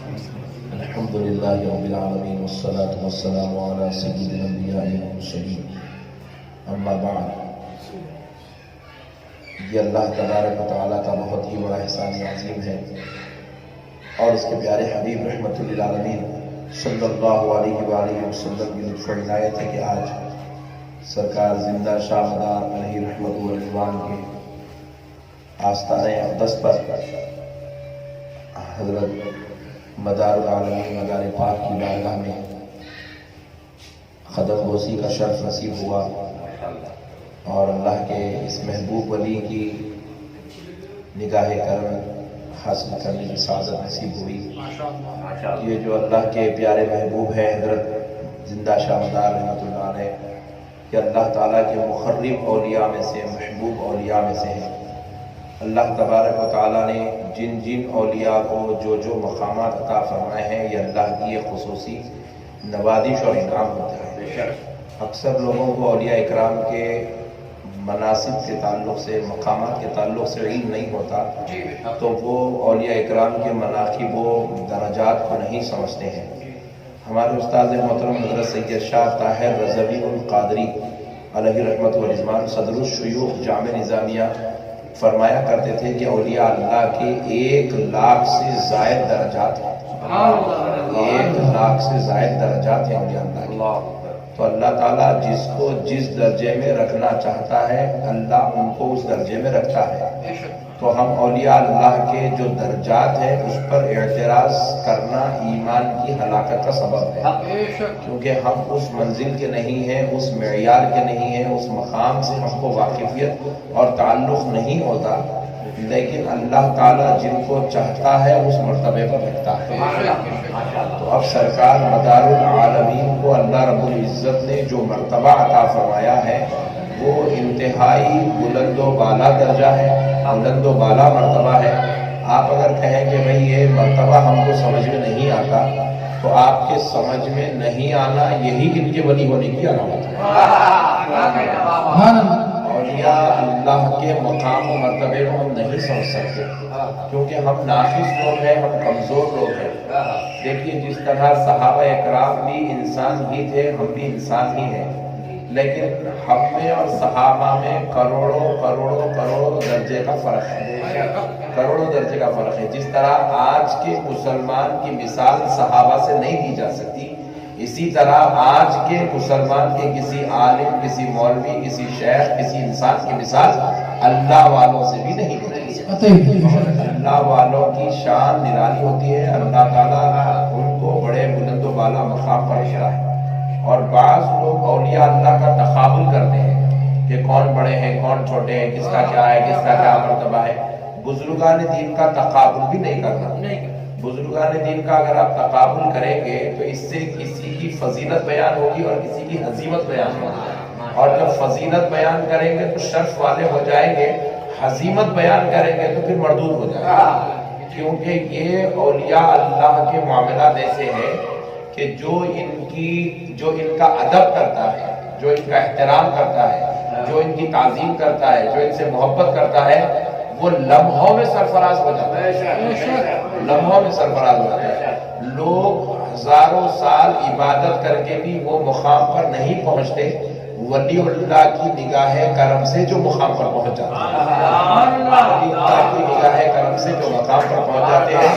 الحمدللہ رب العالمین والصلاة والسلام علی سید الانبیاء والمرسلین، اما بعد۔ یہ اللہ تبارک و تعالیٰ کا بہت ہی بڑا احسان عظیم ہے اور اس کے پیارے حبیب رحمت للعالمین صلی اللہ علیہ وآلہ وسلم کی لطف و عنایت ہے کہ آج سرکار زندہ شاہ مدار علیہ رحمت و رضوان کے آستانِ اقدس پر حضرت مدار العالمین مدار پاک کی بارگاہ میں قدم بوسی کا شرف نصیب ہوا اور اللہ کے اس محبوب ولی کی نگاہ کرم حاصل کرنے کی سعادت نصیب ہوئی۔ یہ جو اللہ کے پیارے محبوب ہے حضرت زندہ شاہ مدار رحمۃ اللہ علیہ، کہ اللہ تعالیٰ کے مقرب اولیاء میں سے، محبوب اولیاء میں سے ہیں۔ اللہ تبارک و تعالیٰ نے جن جن اولیاء کو جو جو مقامات عطا فرمائے ہیں، یہ اللہ کی ایک خصوصی نوازش اور انعام ہوتا ہے۔ اکثر لوگوں کو اولیاء اکرام کے مناصب کے تعلق سے، مقامات کے تعلق سے علم نہیں ہوتا، تو وہ اولیاء اکرام کے مناقب و درجات کو نہیں سمجھتے ہیں۔ ہمارے استاد محترم حضرت سید شاہ طاہر رضوی القادری علیہ رحمت و رضوان صدر الشیوخ جامع نظامیہ فرمایا کرتے تھے کہ اولیاء اللہ کے 1,00,000 سے زائد درجات ہیں۔ 1,00,000 سے زائد درجات ہیں اولیاء اللہ کے۔ تو اللہ تعالیٰ جس کو جس درجے میں رکھنا چاہتا ہے، اللہ ان کو اس درجے میں رکھتا ہے۔ تو ہم اولیاء اللہ کے جو درجات ہیں اس پر اعتراض کرنا ایمان کی ہلاکت کا سبب ہے، کیونکہ ہم اس منزل کے نہیں ہیں، اس معیار کے نہیں ہیں، اس مقام سے ہم کو واقفیت اور تعلق نہیں ہوتا، لیکن اللہ تعالیٰ جن کو چاہتا ہے اس مرتبے پر رکھتا ہے۔ تو اب سرکار مدار العالمین کو اللہ رب العزت نے جو مرتبہ عطا فرمایا ہے وہ انتہائی بلند و بالا درجہ ہے، بلند و بالا مرتبہ ہے۔ آپ اگر کہیں کہ بھئی یہ مرتبہ ہم کو سمجھ میں نہیں آتا، تو آپ کے سمجھ میں نہیں آنا یہی ان کے ولی ہونے کی علامت ہے۔ اولیاء اللہ کے مقام و مرتبے کو ہم نہیں سمجھ سکتے، کیونکہ ہم ناقص لوگ ہیں، ہم کمزور لوگ ہیں۔ دیکھیے جس طرح صحابہ اکرام بھی انسان ہی تھے، ہم بھی انسان ہی ہیں، لیکن ہم میں اور صحابہ میں کروڑوں کروڑوں کروڑوں درجے کا فرق ہے، کروڑوں درجے کا فرق ہے۔ جس طرح آج کے مسلمان کی مثال صحابہ سے نہیں دی جا سکتی، اسی طرح آج کے مسلمان کے کسی عالم، کسی مولوی، کسی شیخ، کسی انسان کی مثال اللہ والوں سے بھی نہیں دی جا سکتی۔ اللہ والوں کی شان نرالی ہوتی ہے، اللہ تعالیٰ ان کو بڑے بلند و بالا مقام پر رکھتا ہے۔ اور بعض لوگ اولیاء اللہ کا تقابل کرتے ہیں کہ کون بڑے ہیں، کون چھوٹے ہیں، کس کا کیا ہے، کس کا کیا مرتبہ ہے۔ بزرگان دین کا تقابل بھی نہیں کرنا۔ بزرگان دین کا اگر آپ تقابل کریں گے تو اس سے کسی کی فضیلت بیان ہوگی اور کسی کی ہزیمت بیان ہوگی، اور جب فضیلت بیان کریں گے تو شرف والے ہو جائیں گے، ہزیمت بیان کریں گے تو پھر مردود ہو جائیں گے۔ کیونکہ یہ اولیاء اللہ کے معاملات ایسے ہیں کہ جو ان کا ادب کرتا ہے، جو ان کا احترام کرتا ہے، جو ان کی تعظیم کرتا ہے، جو ان سے محبت کرتا ہے، وہ لمحوں میں سرفراز ہو جاتا ہے، لمحوں میں سرفراز ہو جاتا ہے۔ لوگ ہزاروں سال عبادت کر کے بھی وہ مقام پر نہیں پہنچتے، ولی اللہ کی نگاہ کرم سے جو مقام پر پہنچ جاتے ہیں، ولی اللہ کی نگاہ کرم سے جو مقام پر پہنچ جاتے ہیں۔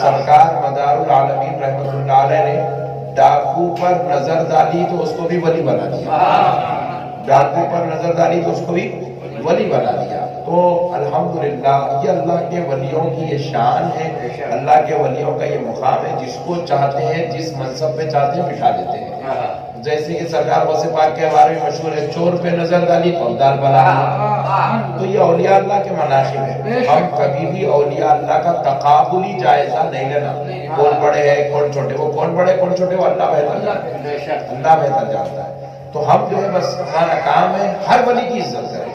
سرکار مدار العالمین رحمت اللہ علیہ نے ڈاکو پر نظر ڈالی تو اس کو بھی ولی بنا دیا، ڈاکو پر نظر ڈالی تو اس کو بھی ولی بنا دیا۔ تو الحمدللہ یہ اللہ کے ولیوں کی یہ شان ہے، اللہ کے ولیوں کا یہ مقام ہے، جس کو چاہتے ہیں، جس منصب پہ چاہتے ہیں بٹھا دیتے ہیں۔ جیسے کہ سرکار غوث پاک کے بارے میں مشہور ہے، چور پہ نظر ڈالی تو دار بنا دیا۔ تو یہ اولیاء اللہ کے مناقب ہے۔ ہم کبھی بھی اولیاء اللہ کا تقابلی جائزہ نہیں لینا، کون بڑے ہیں کون چھوٹے، وہ کون بڑے کون چھوٹے وہ اللہ بہتر جانتا ہے، اللہ بہتر جانتا ہے۔ تو ہم جو ہے بس ہمارا کام ہے ہر ولی کی عزت کریں،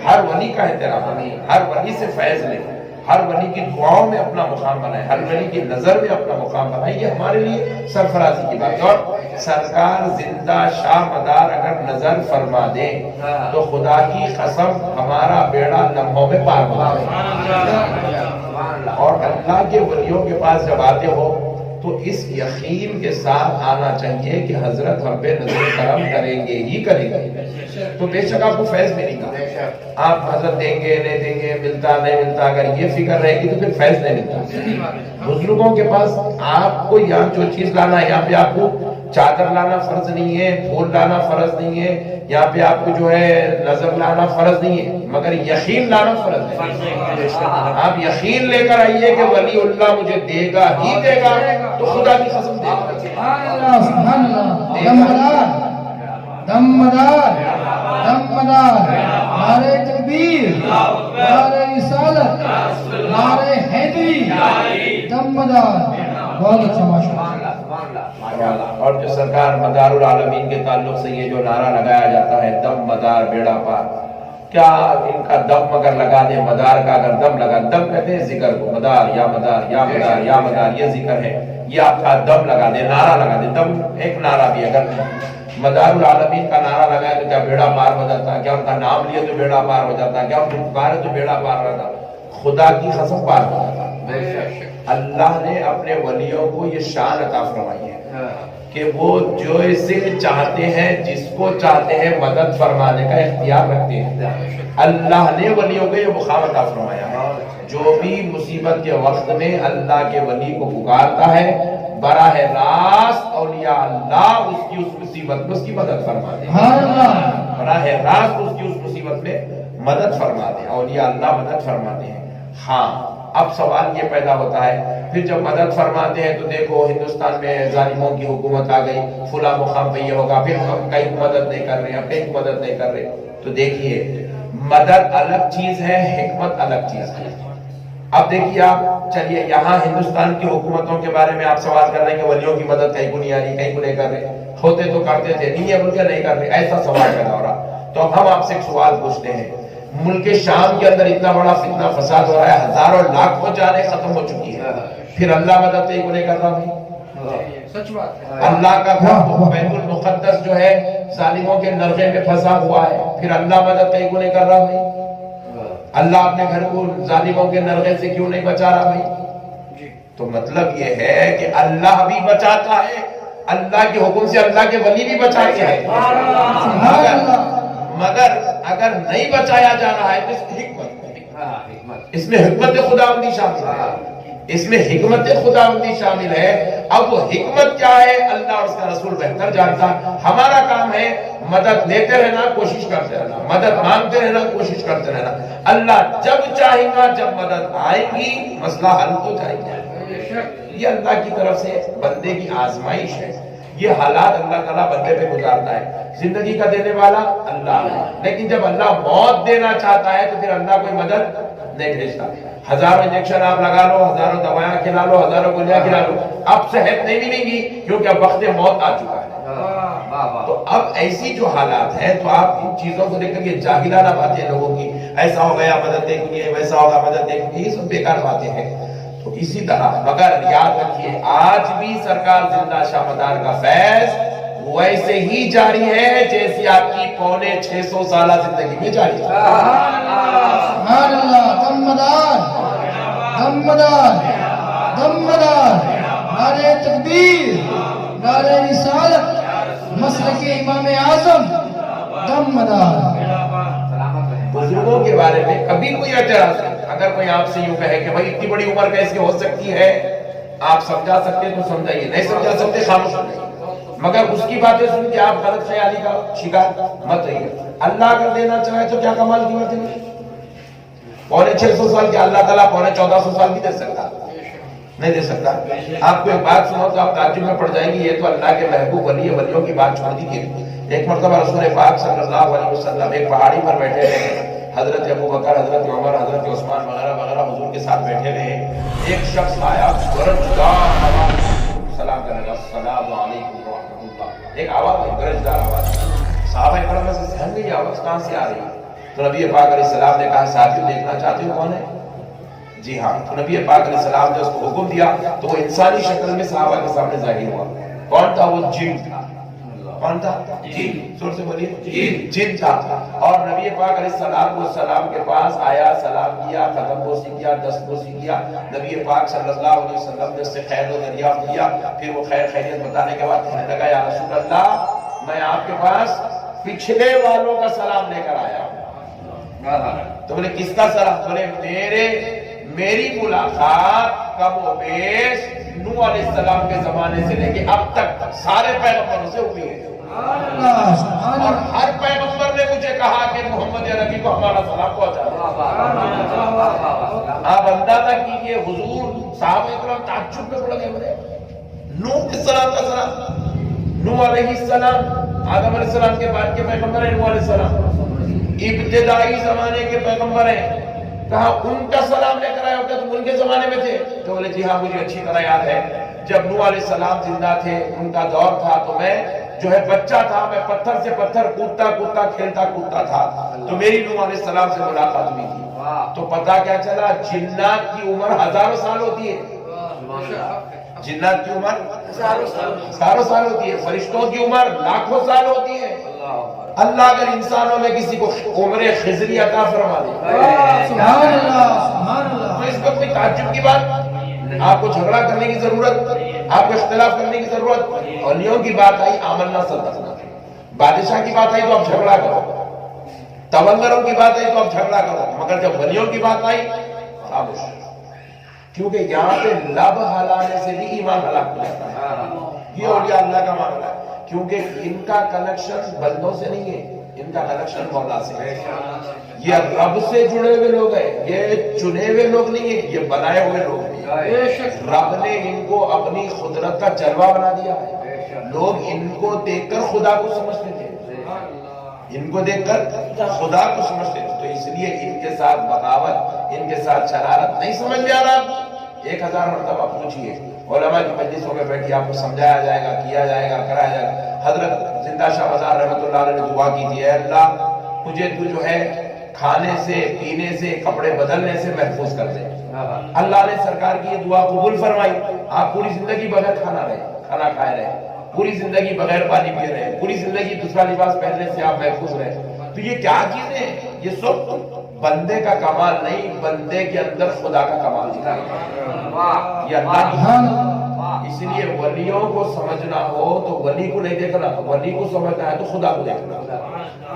ہر ولی کا احترام کریں، ہر ولی سے فیض لیں، ہر ولی کی دعاؤں میں اپنا مقام بنائیں، ہر ولی کی نظر میں اپنا مقام بنائیں۔ یہ ہمارے لیے سرفرازی کی بات ہے۔ اور سرکار زندہ شاہ مدار اگر نظر فرما دیں تو خدا کی قسم ہمارا بیڑا لمحوں میں پار ہو جائے۔ اور اللہ کے ولیوں کے پاس جب آتے ہو تو اس یقین کے ساتھ آنا چاہیے کہ حضرت ہم پہ نظر کرم کریں گے ہی کریں گے، تو بے شک آپ کو فیض ملے گا۔ آپ حضرت دیں گے نہیں دیں گے، ملتا نہیں ملتا، اگر یہ فکر رہے گی تو پھر فیض نہیں ملتا۔ بزرگوں کے پاس آپ کو یہاں جو چیز لانا ہے، یہاں پہ آپ کو چادر لانا فرض نہیں ہے، پھول لانا فرض نہیں ہے، یہاں پہ آپ کو جو ہے نظر لانا فرض نہیں ہے، مگر یقین لانا فرض ہے۔ آپ یقین لے کر آئیے کہ ولی اللہ مجھے دے گا ہی دے گا، تو خدا کی قسم دے گا۔ دمدار دمدار نعرہ تکبیر، نعرہ رسالت، نعرہ حیدری، دمدار۔ بہت اچھا ماشاءاللہ۔ اور جو سرکار مدار العالمین کے تعلق سے یہ جو نعرہ لگایا جاتا ہے دم مدار بیڑا پار، کیا ان کا دم اگر لگا دیں، مدار کا اگر دم لگا، دم کہتے ہیں ذکر کو، مدار یا مدار یا مدار یا مدار یہ ذکر ہے، یہ آپ کا دم لگا دیں، نعرہ لگا دیں۔ دم ایک نعرہ بھی، اگر مدار العالمین کا نعرہ لگائے تو کیا بیڑا پار ہو جاتا ہے؟ کیا ان کا نام لیے تو بیڑا پار ہو جاتا ہے؟ کیا ان کو پکارے تو بیڑا پار ہو جاتا ہے؟ خدا کی قسم پار ہو جاتا ہے۔ اللہ نے اپنے ولیوں کو یہ شان عطا فرمائی ہے کہ وہ جو اسے چاہتے ہیں، جس کو چاہتے ہیں مدد فرمانے کا اختیار رکھتے ہیں۔ اللہ نے ولیوں کو یہ مقام عطا فرمایا ہے، جو بھی مصیبت کے وقت میں اللہ کے ولی کو پکارتا ہے، براہ راست اولیاء اللہ اس کی اس مصیبت میں اس کی مدد فرماتے ہیں، براہ راست اس کی اس مصیبت میں مدد فرماتے ہیں، اولیاء اللہ مدد فرماتے ہیں۔ ہاں اب سوال یہ پیدا ہوتا ہے پھر جب مدد فرماتے ہیں تو دیکھو ہندوستان میں ظالموں کی حکومت آ گئی، فلاں مقام پہ یہ ہوگا، پھر ہم کہیں کو مدد نہیں کر رہے ہیں، کہیں کو مدد نہیں کر رہے۔ تو دیکھیے مدد الگ چیز ہے، حکمت الگ چیز ہے۔ اب دیکھیے آپ چلیے یہاں ہندوستان کی حکومتوں کے بارے میں آپ سوال کر رہے ہیں کہ ولیوں کی مدد کہیں کو نہیں آ رہی، کہیں کو نہیں کر رہے، ہوتے تو کرتے تھے، نہیں ہے بلکہ نہیں کر رہے، ایسا سوال پیدا ہو رہا۔ تو اب ہم آپ سے ایک سوال پوچھتے ہیں، ملک شام کے اندر اتنا بڑا فتنہ فساد ہو رہا ہے، ہزاروں لاکھوں جانیں ختم ہو چکی ہے، پھر اللہ مدد کہیں کو نہیں کر رہا بھائی؟ سچ بات ہے۔ اللہ کا گھر بیت المقدس جو ہے ظالموں کے نرغے میں پھنسا ہوا ہے، پھر اللہ مدد کہیں کو نہیں کر رہا بھائی؟ اللہ اپنے گھر کو ظالموں کے نرغے سے کیوں نہیں بچا رہا بھائی؟ تو مطلب یہ ہے کہ اللہ بھی بچاتا ہے، اللہ کے حکم سے اللہ کے ولی بھی بچاتے ہیں، مگر اگر نہیں بچایا جا رہا ہے تو اس میں حکمت، اس میں حکمت خداوندی شامل ہے، اس میں حکمت خداوندی شامل ہے۔ اب وہ حکمت کیا ہے اللہ اور اس کا رسول بہتر جانتا۔ ہمارا کام ہے مدد لیتے رہنا، کوشش کرتے رہنا، مدد مانگتے رہنا، کوشش کرتے رہنا۔ اللہ جب چاہے گا، جب مدد آئے گی، مسئلہ حل ہو جائے گا۔ یہ اللہ کی طرف سے بندے کی آزمائش ہے، یہ حالات اللہ تعالیٰ بندے پہ گزارتا ہے۔ زندگی کا دینے والا اللہ ہے، لیکن جب اللہ موت دینا چاہتا ہے تو پھر اللہ کوئی مدد نہیں بھیجتا۔ ہزاروں انجیکشن آپ لگا لو، ہزاروں دوائیں کھلا لو، ہزاروں گولیاں کھلا لو، اب صحت نہیں ملے گی کیونکہ اب وقت موت آ چکا ہے۔ تو اب ایسی جو حالات ہیں تو آپ ان چیزوں کو دیکھ کر یہ جاہلانہ باتیں لوگوں کی، ایسا ہو گیا مدد دیکھیں گے، ویسا ہوگا مدد دیکھیں گے، یہ سب بیکار باتیں ہیں۔ تو اسی طرح مگر یاد رکھیے آج بھی سرکار زندہ شاہ مدار کا فیض ویسے ہی جاری ہے جیسی آپ کی 650 سالہ زندگی میں جاری ہے۔ سبحان اللہ، دمدار دمدار دمدار، نعرہ تکبیر، نعرہ رسالت، مسلک امام اعظم، دمدار۔ بزرگوں کے بارے میں کبھی کوئی اعتراض نہیں، اگر کوئی آپ سے یوں کہے کہ بھائی اتنی بڑی عمر کیسے ہو سکتی ہے، آپ سمجھا سکتے تو سمجھائیے، نہیں سمجھا سکتے خاموش رہیے، مگر اس کی باتیں سن کے آپ غلط خیالی کا شکار مت رہیے۔ اللہ اگر دینا چاہے تو کیا کمال کی بات ہے، 650 سال کے اللہ تعالیٰ 1450 سال بھی دے سکتا، نہیں دے سکتا۔ آپ کو ایک بات سنو تو آپ تعجب میں پڑ جائیں گے، یہ تو اللہ کے محبوب ولی ولیوں کی بات چھوڑ دیجیے۔ ایک مرتبہ رسول پاک صلی اللہ علیہ وسلم ایک پہاڑی پر بیٹھے ہیں، حضرت ابو بکر، حضرت عمر، حضرت عثمان وغیرہ وغیرہ حضور کے ساتھ بیٹھے ہوئے ہیں۔ ایک شخص آیا گرجدار آواز، سلام کرنے لگا، السلام علیکم ورحمۃ اللہ، ایک آواز ہے گرجدار آواز۔ صحابہ کرام سے سہم گئی آواز کہاں سے آ رہی ہے؟ تو نبی پاک علیہ السلام نے کہا ساتھیوں دیکھنا چاہتے ہو کون ہے؟ جی ہاں۔ تو نبی پاک علیہ السلام نے اس کو حکم دیا تو وہ انسانی شکل میں صحابہ کے سامنے ظاہر ہوا۔ کون تھا؟ وہ جن تھا، کون تھا؟ جن. زور سے بولیے. جن تھا. اور نبی پاک علیہ السلام کے پاس آیا, سلام کیا, قدم بوسی کیا, دست بوسی کیا. نبی پاک صلی اللہ علیہ وسلم نے اس سے خیر و دریافت کیا. پھر وہ خیر خیریت بتانے کے بعد کہنے لگا یا رسول اللہ میں آپ کے پاس پچھلے والوں کا سلام لے کر آیا ہوں. تو بولے کس کا سلام؟ بولے میری ملاقات کم و بیش نوح علیہ السلام کے زمانے سے لے کے اب تک سارے پیغمبروں سے ہوئی ہے. اور ہر پیغمبر نے مجھے کہا کہ محمد عربی کو ہمارا سلام پہنچا دے. آپ اندازہ کیجئے حضور صحابہ اکرام تعجب میں پڑ گئے. بولے نوح علیہ السلام کا سلام, نوح علیہ السلام آدم علیہ السلام کے بعد کے پیغمبر ہیں. نوح علیہ السلام ابتدائی زمانے کے پیغمبر ہیں. کہا ان کا سلام لے کر آئے ہوتے تم ان کے زمانے میں تھے؟ تو بولے جی ہاں مجھے اچھی طرح یاد ہے جب نوح علیہ السلام زندہ تھے ان کا دور تھا تو میں جو ہے بچہ تھا, میں پتھر سے پتھر کودتا کھیلتا کودتا تھا تو میری نوح علیہ السلام سے ملاقات ہوئی تھی. تو پتہ کیا چلا جنات کی عمر ہزاروں سال ہوتی ہے. جنات کی عمر ہزاروں سال ہوتی ہے, فرشتوں کی عمر لاکھوں سال ہوتی ہے. اللہ اگر انسانوں میں کسی کو عمر خضری عطا فرما دے سبحان اللہ سبحان اللہ تو اس کو کوئی تعجب کی بات. آپ کو جھگڑا کرنے کی ضرورت, آپ کو اختلاف کرنے کی ضرورت. اولیوں کی بات آئی آمنا صدقنا, بادشاہ کی بات آئی تو آپ جھگڑا کرو, تونگروں کی بات آئی تو آپ جھگڑا کرو, مگر جب ولیوں کی بات آئی خاموش. کیونکہ یہاں پہ لب ہلانے سے بھی ایمان ہلاک ہو جاتا ہے. یہ اولیاء اللہ کا معاملہ ہے کیونکہ ان کا کنیکشن بندوں سے نہیں ہے, ان کا کنیکشن مولا سے ہے. یہ رب سے جڑے ہوئے لوگ ہیں, یہ چنے ہوئے لوگ نہیں ہیں, یہ بنائے ہوئے لوگ ہیں. رب نے ان کو اپنی قدرت کا جلوہ بنا دیا ہے. لوگ ان کو دیکھ کر خدا کو سمجھتے تھے, ان کو دیکھ کر خدا کو سمجھتے تھے. تو اس لیے ان کے ساتھ بغاوت, ان کے ساتھ شرارت نہیں سمجھ میں آ رہا. 1000 مرتبہ پوچھئے, علماء کی مجلسوں میں بیٹھی آپ کو سمجھایا جائے گا, کیا جائے گا, کرایا جائے گا. حضرت زندہ شاہ بازار رحمۃ اللہ علیہ نے دعا کی تھی, اے اللہ مجھے تو جو ہے کھانے سے, پینے سے, کپڑے بدلنے سے محفوظ کر دے. اللہ نے سرکار کی یہ دعا قبول فرمائی. آپ پوری زندگی بغیر کھانا کھائے رہے, پوری زندگی بغیر پانی پیے رہے, پوری زندگی دوسرا لباس پہننے سے آپ محفوظ رہے. تو یہ کیا چیزیں ہیں؟ یہ سب بندے کا کمال نہیں, بندے کے اندر خدا کا کمال دکھا یہ اللہ. اس لیے ولیوں کو سمجھنا ہو تو ولی کو نہیں دیکھنا, ولی کو سمجھنا ہے تو خدا کو دیکھنا.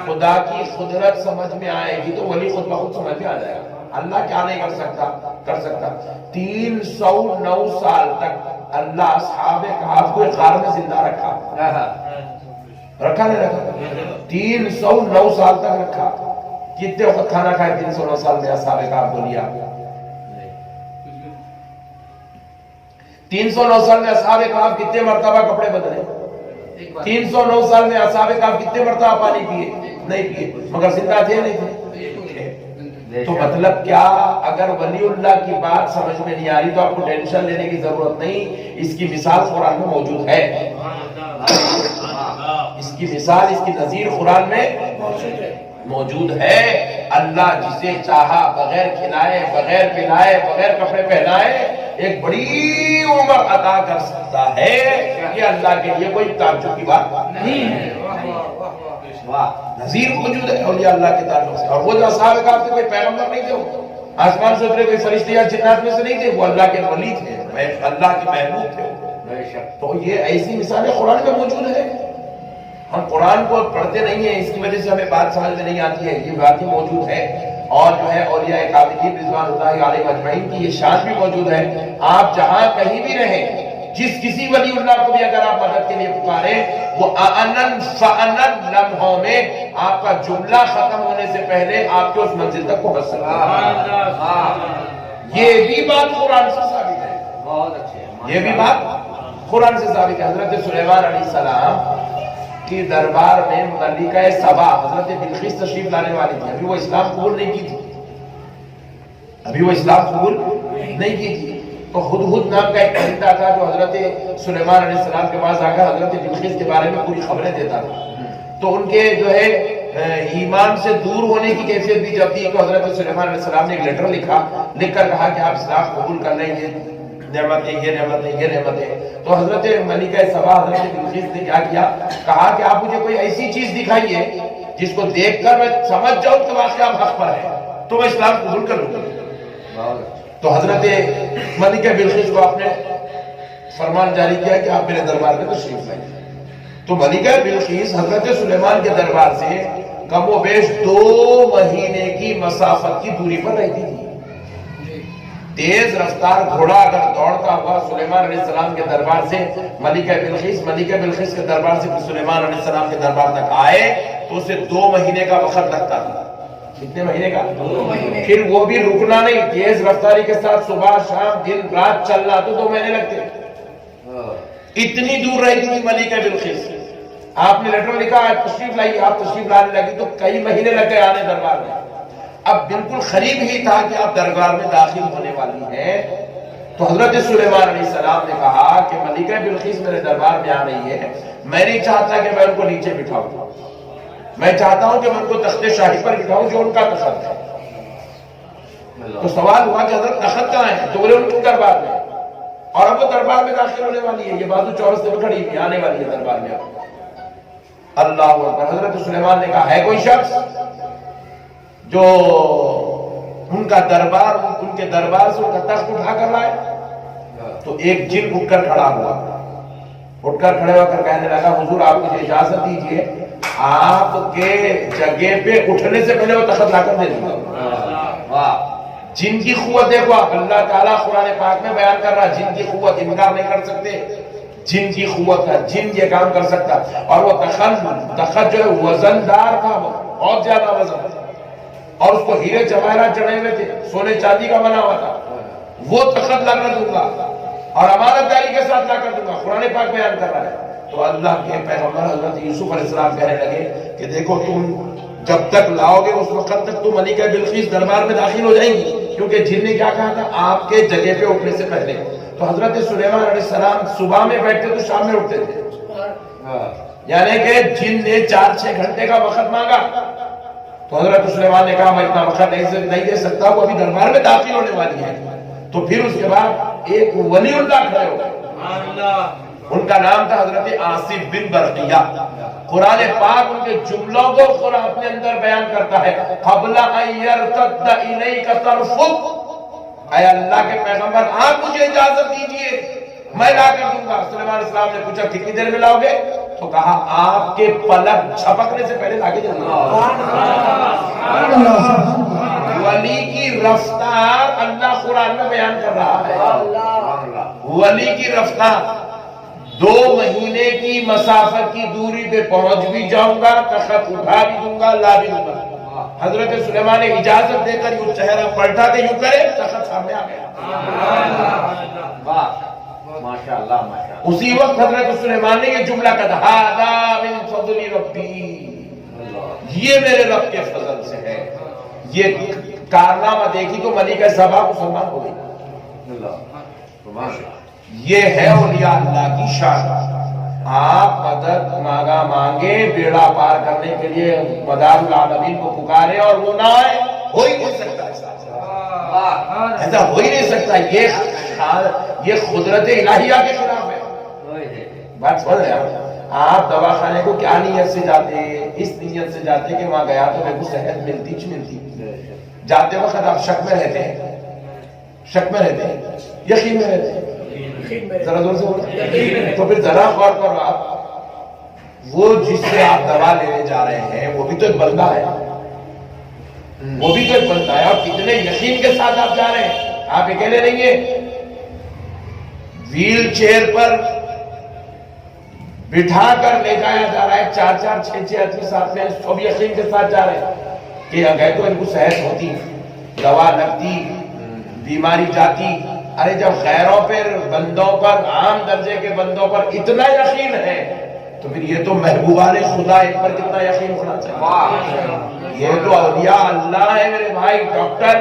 خدا کی قدرت سمجھ میں آئے گی تو ولی خود بخود سمجھ میں آ جائے گا. اللہ کیا نہیں کر سکتا. 309 سال تک اللہ اصحاب کہف کو غار میں زندہ رکھا نہیں رکھا. 309 سال تک رکھا. کتنے وقت کھانا کھائے 309 سال میں اصحاب کہف کو لیا؟ 309 سال میں اصحاب کہف کتنے مرتبہ کپڑے بدلے؟ 309 سال میں اصحاب کہف کتنے مرتبہ پانی پیے؟ نہیں پیے, مگر زندہ تھے نہیں تھے. تو مطلب کیا, اگر ولی اللہ کی بات سمجھ میں نہیں آ رہی تو آپ کو ٹینشن لینے کی ضرورت نہیں. اس کی مثال قرآن میں موجود ہے, اس کی مثال, اس کی نظیر قرآن میں موجود ہے. اللہ جسے چاہا بغیر کھلائے, بغیر پلائے, بغیر کپڑے پہنائے ایک بڑی عمر عطا کر سکتا ہے. یہ اللہ کے لیے کوئی تعجب کی بات نہیں ہے. نظیر موجود ہے اولیاء اللہ کے تعلق سے. اور وہ جو اصحاب کہف تھے کوئی پیغمبر نہیں تھے, آسمان سے اترے کوئی فرشتے یا جنات میں سے نہیں تھے, وہ اللہ کے ولی تھے, اللہ کے محبوب تھے. تو یہ ایسی مثالیں قرآن میں موجود ہے. ہم قرآن کو پڑھتے نہیں ہیں, اس کی وجہ سے ہمیں بات سمجھ میں نہیں آتی ہے. یہ باتیں موجود ہے. اور جو ہے اولیاء کاملین رضوان اللہ علیہم اجمعین کی یہ شان بھی موجود ہے. آپ جہاں کہیں بھی رہیں, جس کسی ولی اللہ کو بھی اگر آپ مدد کے لیے پکاریں, وہ فانن لمحوں میں آپ کا جملہ ختم ہونے سے پہلے آپ کے اس منزل تک پہنچ سکتا ہے. یہ بھی بات قرآن سے ثابت ہے. بہت اچھے, یہ بھی بات قرآن سے ثابت ہے. حضرت سلیمان علیہ السلام کی دربار میں ملکہ سبا حضرت بلقیس تشریف لانے والی تھی. ابھی وہ اسلام قبول نہیں کی تھی, ابھی وہ اسلام قبول نہیں کی تھی. تو ہدہد نام کا ایک پرندہ تھا جو حضرت سلیمان علیہ السلام کے پاس آ کر حضرت بلقیس کے بارے میں پوری خبریں دیتا تھا. تو ان کے جو ہے ایمان سے دور ہونے کی کیفیت بھی جب تھی تو حضرت سلیمان علیہ السلام نے ایک لیٹر لکھ کر کہا کہ آپ اسلام قبول کر لیں. یہ نعمتیں، یہ نعمتیں، یہ نعمتیں. تو حضرت ملکہ سبا حضرت بلقیس نے کیا کیا؟ کہا کہ آپ مجھے کوئی ایسی چیز دکھائیے جس کو دیکھ کر میں سمجھ جاؤں کہ واقعہ آپ حق پر ہے تو میں اسلام قبول کر لوں. تو حضرت ملکہ بلقیس کو آپ نے فرمان جاری کیا کہ آپ میرے دربار میں تشریف لائیے. تو ملکہ بلقیس حضرت سلیمان کے دربار سے کم و بیش 2 مہینے کی مسافت کی دوری پر رہتی تھی. تیز رفتار گھوڑا اگر دوڑتا ہوا سلیمان علیہ السلام کے دربار سے ملکہ بلقیس کے دربار سے سلیمان علیہ السلام کے دربار تک آئے تو اسے 2 مہینے کا وقت لگتا تھا. کتنے مہینے کا؟ 2 مہینے. پھر وہ بھی رکنا نہیں، تیز رفتاری کے ساتھ صبح شام دن رات چل رہا تو 2 مہینے لگتے. اتنی دور رہتی تھی ملکہ بلقیس. آپ نے لیٹر لکھا ہے تشریف لائیے، آپ تشریف لانے لگی تو کئی مہینے لگ گئے آنے دربار میں. اب بالکل قریب ہی تھا کہ آپ دربار میں داخل ہونے والی ہیں. تو حضرت سلیمان علیہ السلام نے کہا کہ ملکہ بلقیس میرے دربار میں آ رہی ہے، میں نہیں چاہتا کہ میں ان کو نیچے بٹھاؤں، میں چاہتا ہوں کہ میں ان کو تخت شاہی پر بٹھاؤں جو ان کا تخت ہے. تو سوال ہوا کہ حضرت تخت کہاں ہے؟ تو بولے ان کے دربار میں، اور اب وہ دربار میں داخل ہونے والی ہے، یہ بازو چورس سے کھڑی ہوئی آنے والی ہے دربار میں. اللہ اکبر. حضرت سلیمان نے کہا ہے کوئی شخص جو ان کا دربار، ان کے دربار سے ان کا تخت اٹھا کر لائے؟ تو ایک جن اٹھ کر کھڑا ہوا، اٹھ کر کھڑے ہو کر کہنے لگا حضور آپ مجھے اجازت دیجئے، آپ کے جگہ پہ اٹھنے سے پہلے وہ تخت لا کر دے دوں گا. جن کی قوت دیکھو آپ، اللہ تعالیٰ قرآن پاک میں بیان کر رہا ہے جن کی قوت انکار نہیں کر سکتے. جن کی قوت ہے، جن یہ کام کر سکتا. اور وہ تخت جو ہے وزن دار تھا، بہت زیادہ وزن تھا، اور اس کو ہیرے جواہرات چڑھے ہوئے تھے، سونے چاندی کا بنا ہوا تھا. وہ تخت لا کر دوں گا اور امانت داری کے ساتھ لا کر دوں گا، قرآن پاک بیان کر رہا ہے. تو اللہ کے پیغمبر حضرت یوسف علیہ السلام کہنے لگے کہ دیکھو تم جب تک لاؤ گے اس وقت تک تو ملکہ بلقیس دربار میں داخل ہو جائیں گی، کیونکہ جن نے کیا کہا تھا آپ کے جگہ پہ اٹھنے سے پہلے. تو حضرت سلیمان علیہ السلام صبح میں بیٹھتے تو شام میں اٹھتے تھے، یعنی کہ جن نے 4-6 گھنٹے کا وقت مانگا. تو حضرت سلیمان نے کہا میں اتنا وقت نہیں دے سکتا، وہ ابھی دربار میں داخل ہونے والی ہے. تو پھر اس کے بعد ایک ولی اللہ کھڑے ہو گئے، ان کا نام تھا حضرت آصف بن برقیہ. قرآن پاک ان کے جملوں کو قرآن اپنے اندر بیان کرتا ہے. قبل ان یرتد الیک طرفک، اے اللہ کے پیغمبر آپ مجھے اجازت دیجئے میں لا کر دوں گا. سلیمان علیہ السلام نے پوچھا کتنی دیر میں لاؤ گے؟ تو کہا آپ کے پلک جھپکنے سے پہلے لا کے دوں گا. ولی کی رفتار اللہ قرآن میں بیان کر رہا ہے. ولی کی رفتار 2 مہینے کی مسافت کی دوری پہ پہنچ بھی جاؤں گا، تخت اٹھا بھی دوں گا، لا بھی دوں گا. حضرت سلیمان نے اجازت دے کر یوں چہرہ پلٹا کہ یوں کرے، تخت سامنے آ گیا. ماشاءاللہ ماشاءاللہ. اسی وقت حضرت سلیمان نے یہ جملہ کہا ھذا من فضل ربی، یہ میرے رب کے فضل سے ہے. یہ کارنامہ دیکھی تو ملکہ سبا مسلمان ہو گئی. یہ ہے اولیاء اللہ کی شان. آپ مدد مانگے بیڑا پار کرنے کے لیے مدار العالمین کو پکارے اور وہ نہ آئے، ہو ہی نہیں سکتا. ایسا ہو ہی نہیں سکتا. یہ قدرت الہیہ کے خلاف ہے. بات سمجھ رہے ہیں آپ؟ دوا خانے کو کیا نیت سے جاتے؟ اس نیت سے جاتے کہ وہاں گیا تو میرے کو صحت ملتی چھ ملتی. جاتے وقت آپ شک میں رہتے ہیں، شک میں رہتے ہیں، یقین میں رہتے ہیں. ذرا زور سے بولیں. تو پھر ذرا غور کرو آپ، وہ جس سے آپ دوا لینے جا رہے ہیں وہ بھی تو ایک بندہ ہے، وہ بھی تو ایک بندہ ہے. اور کتنے یقین کے ساتھ آپ جا رہے ہیں. آپ اکیلے نہیں ہیں، ویل چیئر پر بٹھا کر لے جایا جا رہا ہے. 4-4 6-6 آدمی ساتھ میں سب یقین کے ساتھ جا رہے ہیں کہ اگر تو ان کو صحت ہوتی، دوا لگتی، بیماری جاتی. ارے جب غیروں پر، بندوں پر، عام درجے کے بندوں پر اتنا یقین ہے تو پھر یہ تو محبوبان خدا ان پر کتنا یقین ہونا چاہیے. یہ تو اولیاء اللہ ہے میرے بھائی. ڈاکٹر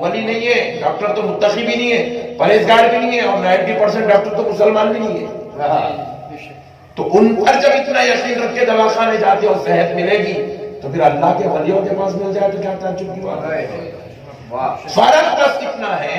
ولی نہیں ہے، ڈاکٹر تو متقی بھی نہیں ہے، پرہیزگار بھی نہیں ہے، اور 90% ڈاکٹر تو مسلمان بھی نہیں ہے. تو ان پر جب اتنا یقین رکھ کے دواخانے جاتے اور صحت ملے گی تو پھر اللہ کے ولیوں کے پاس مل جائے تو کیا تعجب کی بات ہے. فرق بس اتنا ہے